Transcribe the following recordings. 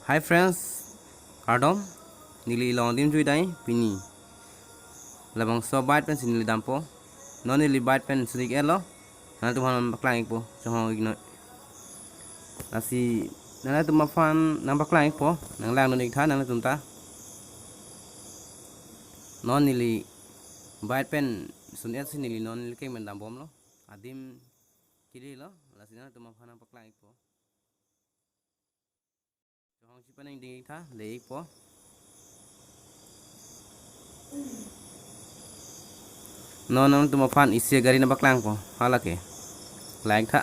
Hi friends, Kardom, nili long dim chui dai pini. Labang so bite pen sinili dampo, non nili bite pen silik elo. Nana tu han baklang ikpo, johong igno. Nasi nana tu mafan nang baklang ikpo, nang lang non ikta nana tumta. Non nili bite pen sun et sinili non nili keng men dambom lo. Adim kiri lo, lasi nana tu mafan nang baklang ikpo. Johong chipan yang ding ikta, le ikpo. Non tu mafan isi gari na baklang po, halake. Like tha.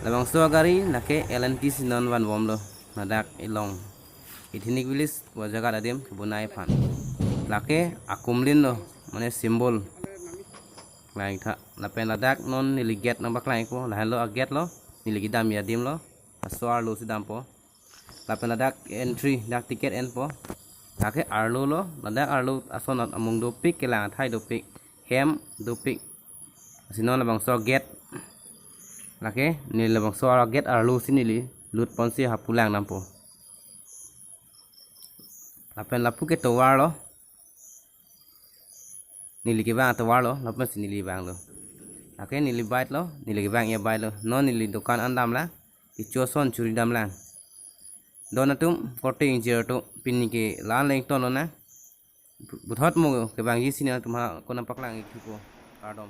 Labang so gari nake LNT non van bom lo, nadak ilong. Itinik bilis wa jaga adim kebunai pan. Lake akumlin lo, mane simbol. Like tha. Lapen ladak non niliget na baklang po, lahan lo aget lo, niligidam yadim lo, aswar lo sidam po. Lapen ladak entry, dak tiket en po. Lake arlo lo, ladak arlo asonat among do pik kelang thai do pik, hem do pik. Sinon labang so get. Lake ni labang so get arlo sinili lut ponsi hapulang nampo. Lapen lapu ke towar lo. Nili ke bang towar lo, lapen sinili bang lo. Lake nili bait lo, nili ke bang ya bait lo. Non nili dukan andam la, ichoson curi dam lang. Donatum 40 incher to pinni ke lan leng tono na. Buthot mo ke bang yisina tumha kona paklang ikipo kardom.